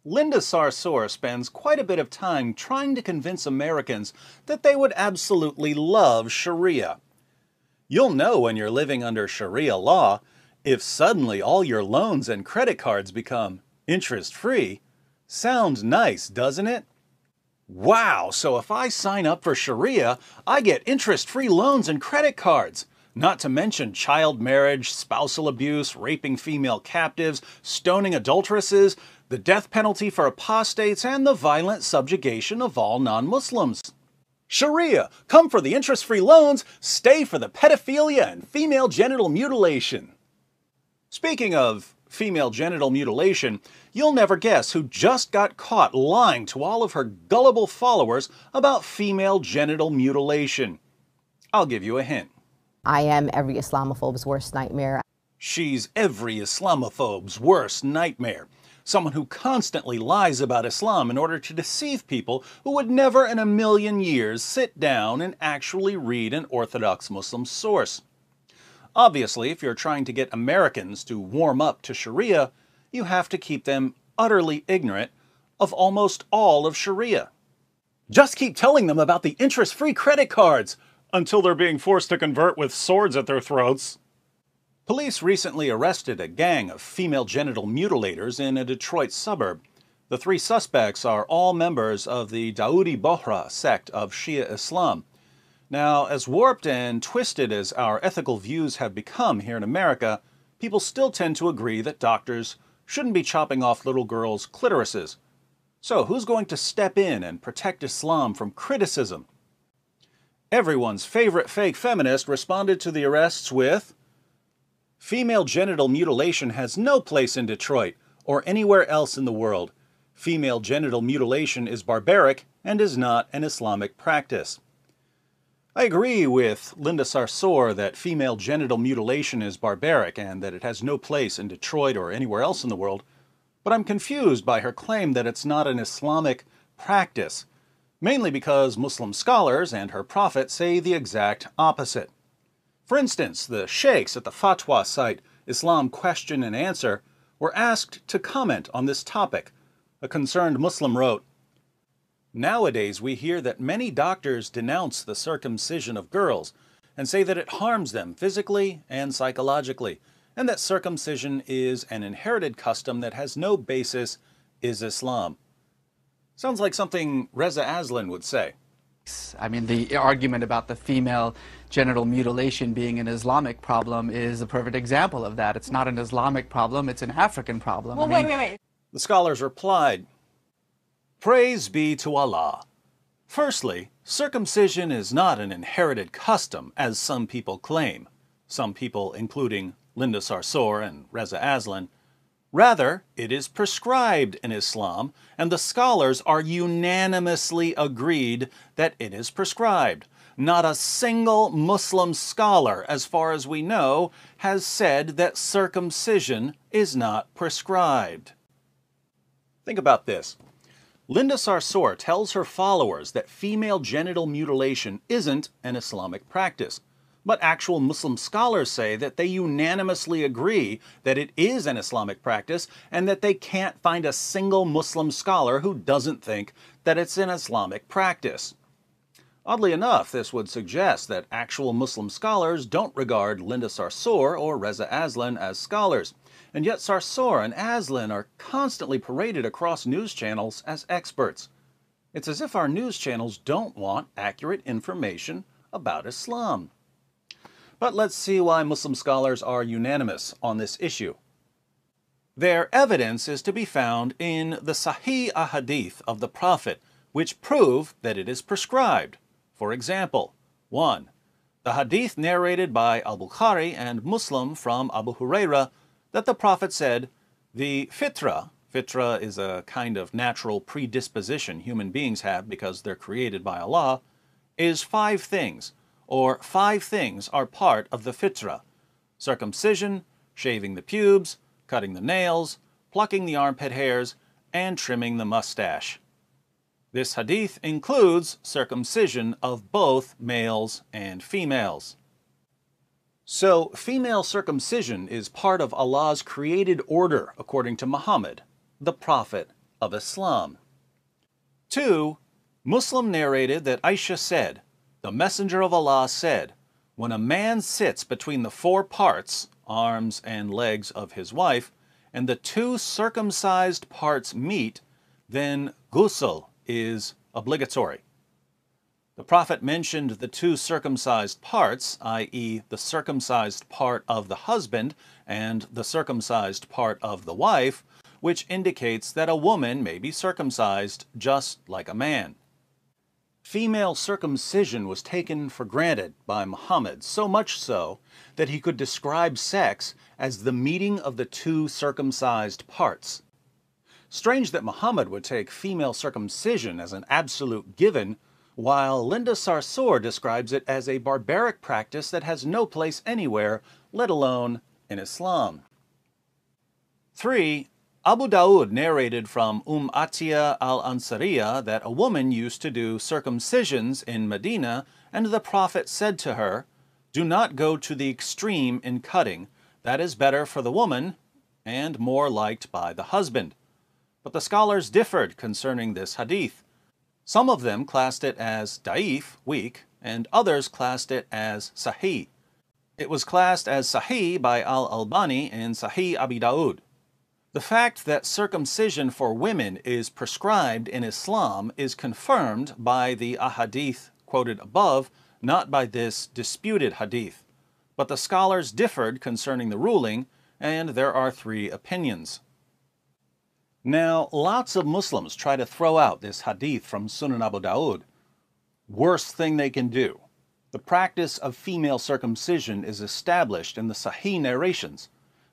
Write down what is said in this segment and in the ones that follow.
Linda Sarsour spends quite a bit of time trying to convince Americans that they would absolutely love Sharia. You'll know when you're living under Sharia law if suddenly all your loans and credit cards become interest-free. Sounds nice, doesn't it? Wow, so if I sign up for Sharia, I get interest-free loans and credit cards. Not to mention child marriage, spousal abuse, raping female captives, stoning adulteresses, the death penalty for apostates, and the violent subjugation of all non-Muslims. Sharia, come for the interest-free loans, stay for the pedophilia and female genital mutilation. Speaking of female genital mutilation, you'll never guess who just got caught lying to all of her gullible followers about female genital mutilation. I'll give you a hint. I am every Islamophobe's worst nightmare. She's every Islamophobe's worst nightmare. Someone who constantly lies about Islam in order to deceive people who would never in a million years sit down and actually read an Orthodox Muslim source. Obviously, if you're trying to get Americans to warm up to Sharia, you have to keep them utterly ignorant of almost all of Sharia. Just keep telling them about the interest-free credit cards until they're being forced to convert with swords at their throats. Police recently arrested a gang of female genital mutilators in a Detroit suburb. The 3 suspects are all members of the Dawoodi Bohra sect of Shia Islam. Now, as warped and twisted as our ethical views have become here in America, people still tend to agree that doctors shouldn't be chopping off little girls' clitorises. So who's going to step in and protect Islam from criticism? Everyone's favorite fake feminist responded to the arrests with, "Female genital mutilation has no place in Detroit or anywhere else in the world. Female genital mutilation is barbaric and is not an Islamic practice." I agree with Linda Sarsour that female genital mutilation is barbaric and that it has no place in Detroit or anywhere else in the world, but I'm confused by her claim that it's not an Islamic practice, mainly because Muslim scholars and her prophet say the exact opposite. For instance, the sheiks at the fatwa site Islam Question and Answer were asked to comment on this topic. A concerned Muslim wrote, "Nowadays we hear that many doctors denounce the circumcision of girls and say that it harms them physically and psychologically, and that circumcision is an inherited custom that has no basis in Islam." Sounds like something Reza Aslan would say. I mean, the argument about the female genital mutilation being an Islamic problem is a perfect example of that. It's not an Islamic problem, it's an African problem. Well, wait. The scholars replied, "Praise be to Allah. Firstly, circumcision is not an inherited custom, as some people claim. Some people, including Linda Sarsour and Reza Aslan. Rather, it is prescribed in Islam, and the scholars are unanimously agreed that it is prescribed. Not a single Muslim scholar, as far as we know, has said that circumcision is not prescribed." Think about this. Linda Sarsour tells her followers that female genital mutilation isn't an Islamic practice. But actual Muslim scholars say that they unanimously agree that it is an Islamic practice and that they can't find a single Muslim scholar who doesn't think that it's an Islamic practice. Oddly enough, this would suggest that actual Muslim scholars don't regard Linda Sarsour or Reza Aslan as scholars, and yet Sarsour and Aslan are constantly paraded across news channels as experts. It's as if our news channels don't want accurate information about Islam. But let's see why Muslim scholars are unanimous on this issue. Their evidence is to be found in the Sahih Hadith of the Prophet, which prove that it is prescribed. For example, 1. The Hadith narrated by al-Bukhari and Muslim from Abu Huraira that the Prophet said, "The fitra is a kind of natural predisposition human beings have because they're created by Allah, is 5 things, or 5 things are part of the fitra: circumcision, shaving the pubes, cutting the nails, plucking the armpit hairs, and trimming the mustache." This hadith includes circumcision of both males and females. So, female circumcision is part of Allah's created order according to Muhammad, the Prophet, of Islam. 2. Muslim narrated that Aisha said, "The Messenger of Allah said, when a man sits between the four parts, arms and legs of his wife, and the two circumcised parts meet, then ghusl is obligatory." The Prophet mentioned the two circumcised parts, i.e. the circumcised part of the husband and the circumcised part of the wife, which indicates that a woman may be circumcised just like a man. Female circumcision was taken for granted by Muhammad, so much so that he could describe sex as the meeting of the two circumcised parts. Strange that Muhammad would take female circumcision as an absolute given, while Linda Sarsour describes it as a barbaric practice that has no place anywhere, let alone in Islam. 3. Abu Dawood narrated from Atiyyah al-Ansariyyah that a woman used to do circumcisions in Medina, and the Prophet said to her, "Do not go to the extreme in cutting. That is better for the woman and more liked by the husband." But the scholars differed concerning this hadith. Some of them classed it as da'if, weak, and others classed it as sahih. It was classed as sahih by al-Albani in Sahih Abi Dawood. The fact that circumcision for women is prescribed in Islam is confirmed by the ahadith quoted above, not by this disputed hadith. But the scholars differed concerning the ruling, and there are 3 opinions. Now, lots of Muslims try to throw out this hadith from Sunan Abu Dawood. Worst thing they can do. The practice of female circumcision is established in the Sahih narrations,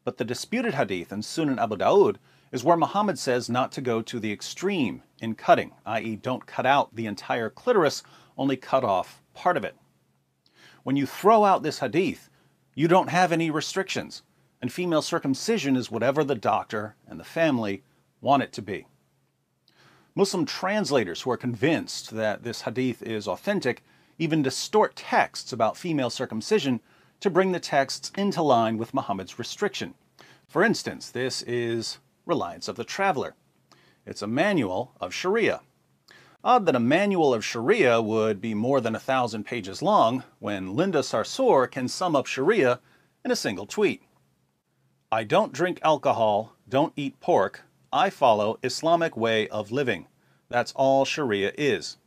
but the disputed hadith in Sunan Abu Dawood is where Muhammad says not to go to the extreme in cutting, i.e. don't cut out the entire clitoris, only cut off part of it. When you throw out this hadith, you don't have any restrictions, and female circumcision is whatever the doctor and the family want it to be. Muslim translators who are convinced that this hadith is authentic even distort texts about female circumcision to bring the texts into line with Muhammad's restriction. For instance, this is Reliance of the Traveler. It's a manual of Sharia. Odd that a manual of Sharia would be more than 1,000 pages long when Linda Sarsour can sum up Sharia in a single tweet. "I don't drink alcohol, don't eat pork, I follow Islamic way of living. That's all Sharia is."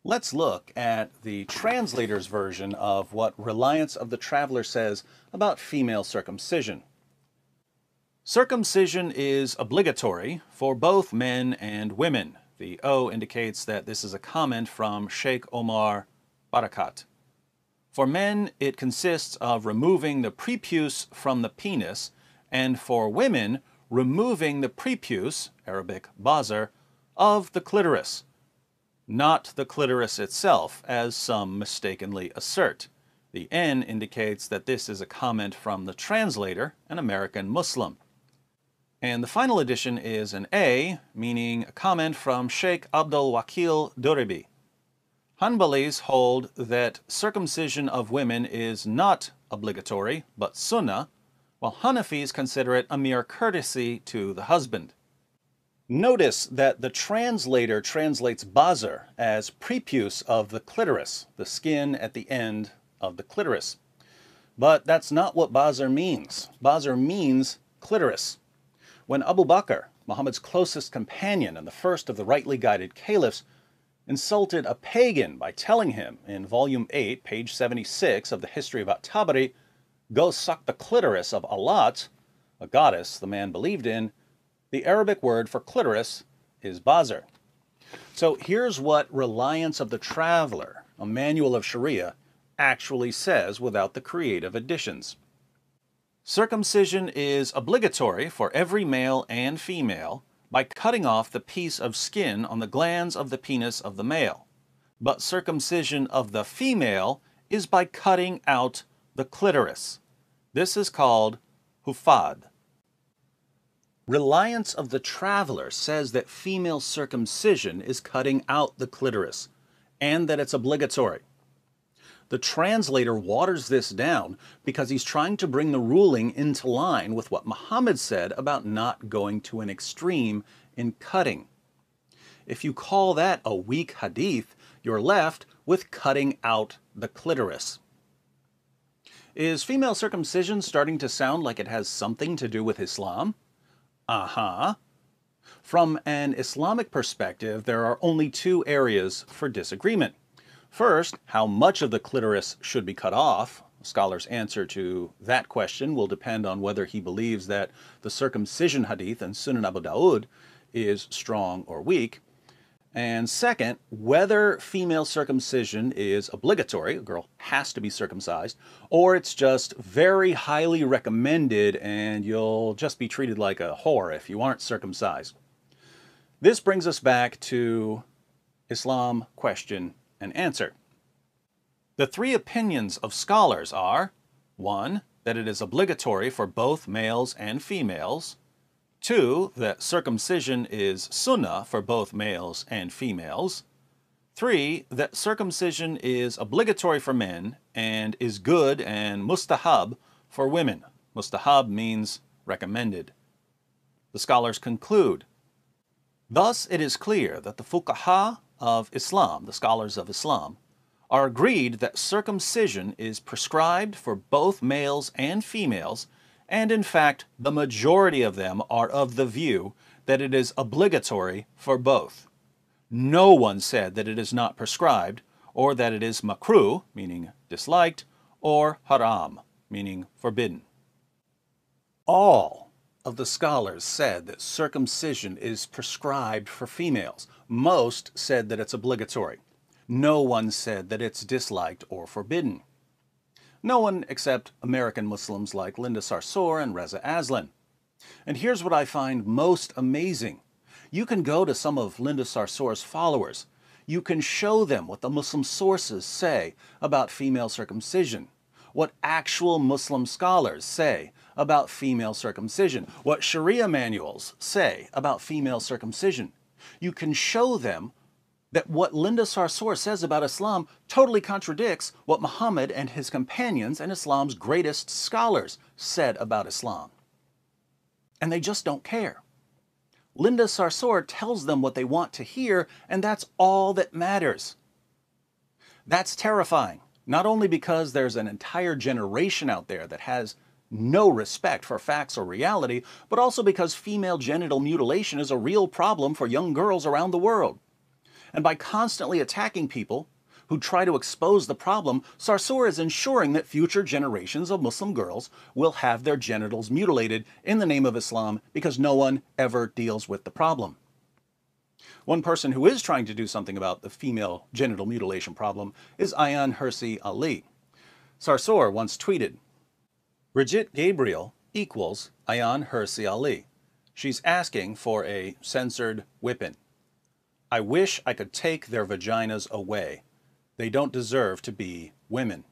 Let's look at the translator's version of what Reliance of the Traveler says about female circumcision. Circumcision is obligatory for both men and women. The O indicates that this is a comment from Sheikh Omar Barakat. For men, it consists of removing the prepuce from the penis, and for women, removing the prepuce, Arabic bazar, of the clitoris. Not the clitoris itself, as some mistakenly assert. The N indicates that this is a comment from the translator, an American Muslim. And the final addition is an A, meaning a comment from Sheikh Abdul Wakil Duribi. Hanbalis hold that circumcision of women is not obligatory, but sunnah, while Hanafis consider it a mere courtesy to the husband. Notice that the translator translates bazar as prepuce of the clitoris, the skin at the end of the clitoris. But that's not what bazar means. Bazar means clitoris. When Abu Bakr, Muhammad's closest companion and the first of the rightly guided caliphs, insulted a pagan by telling him in volume 8, page 76 of the History of At-Tabari, "Go suck the clitoris of Alat," a goddess the man believed in, the Arabic word for clitoris is bazar. So here's what Reliance of the Traveler, a manual of Sharia, actually says without the creative additions. Circumcision is obligatory for every male and female by cutting off the piece of skin on the glands of the penis of the male. But circumcision of the female is by cutting out the clitoris. This is called hufad. Reliance of the Traveler says that female circumcision is cutting out the clitoris, and that it's obligatory. The translator waters this down because he's trying to bring the ruling into line with what Muhammad said about not going to an extreme in cutting. If you call that a weak hadith, you're left with cutting out the clitoris. Is female circumcision starting to sound like it has something to do with Islam? Uh-huh. From an Islamic perspective, there are only two areas for disagreement. First, how much of the clitoris should be cut off. A scholar's answer to that question will depend on whether he believes that the circumcision hadith in Sunan Abu Dawud is strong or weak. And second, whether female circumcision is obligatory, a girl has to be circumcised, or it's just very highly recommended and you'll just be treated like a whore if you aren't circumcised. This brings us back to Islam question and answer. The three opinions of scholars are: 1. That it is obligatory for both males and females; 2. That circumcision is sunnah for both males and females; 3. That circumcision is obligatory for men and is good and mustahab for women. Mustahab means recommended. The scholars conclude, thus it is clear that the fuqaha of Islam, the scholars of Islam, are agreed that circumcision is prescribed for both males and females, and in fact the majority of them are of the view that it is obligatory for both. No one said that it is not prescribed, or that it is makruh, meaning disliked, or haram, meaning forbidden. All of the scholars said that circumcision is prescribed for females. Most said that it's obligatory. No one said that it's disliked or forbidden. No one except American Muslims like Linda Sarsour and Reza Aslan. And here's what I find most amazing. You can go to some of Linda Sarsour's followers. You can show them what the Muslim sources say about female circumcision, what actual Muslim scholars say about female circumcision, what Sharia manuals say about female circumcision. You can show them that what Linda Sarsour says about Islam totally contradicts what Muhammad and his companions and Islam's greatest scholars said about Islam. And they just don't care. Linda Sarsour tells them what they want to hear, and that's all that matters. That's terrifying, not only because there's an entire generation out there that has no respect for facts or reality, but also because female genital mutilation is a real problem for young girls around the world. And by constantly attacking people who try to expose the problem, Sarsour is ensuring that future generations of Muslim girls will have their genitals mutilated in the name of Islam because no one ever deals with the problem. One person who is trying to do something about the female genital mutilation problem is Ayaan Hirsi Ali. Sarsour once tweeted, Brigitte Gabriel equals Ayaan Hirsi Ali. She's asking for a censored whipping. I wish I could take their vaginas away. They don't deserve to be women.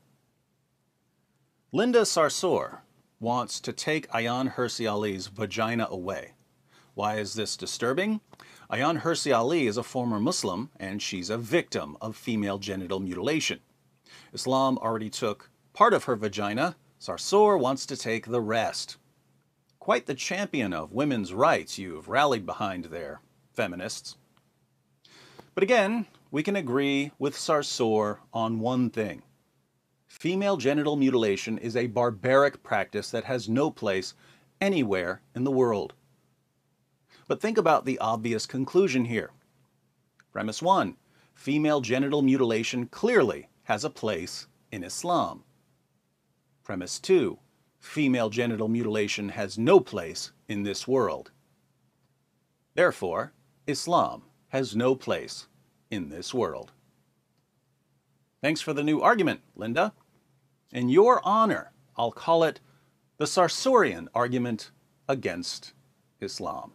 Linda Sarsour wants to take Ayaan Hirsi Ali's vagina away. Why is this disturbing? Ayaan Hirsi Ali is a former Muslim, and she's a victim of female genital mutilation. Islam already took part of her vagina. Sarsour wants to take the rest. Quite the champion of women's rights you've rallied behind there, feminists. But again, we can agree with Sarsour on one thing. Female genital mutilation is a barbaric practice that has no place anywhere in the world. But think about the obvious conclusion here. Premise 1. Female genital mutilation clearly has a place in Islam. Premise 2. Female genital mutilation has no place in this world. Therefore, Islam has no place in this world. Thanks for the new argument, Linda. In your honor, I'll call it the Sarsourian argument against Islam.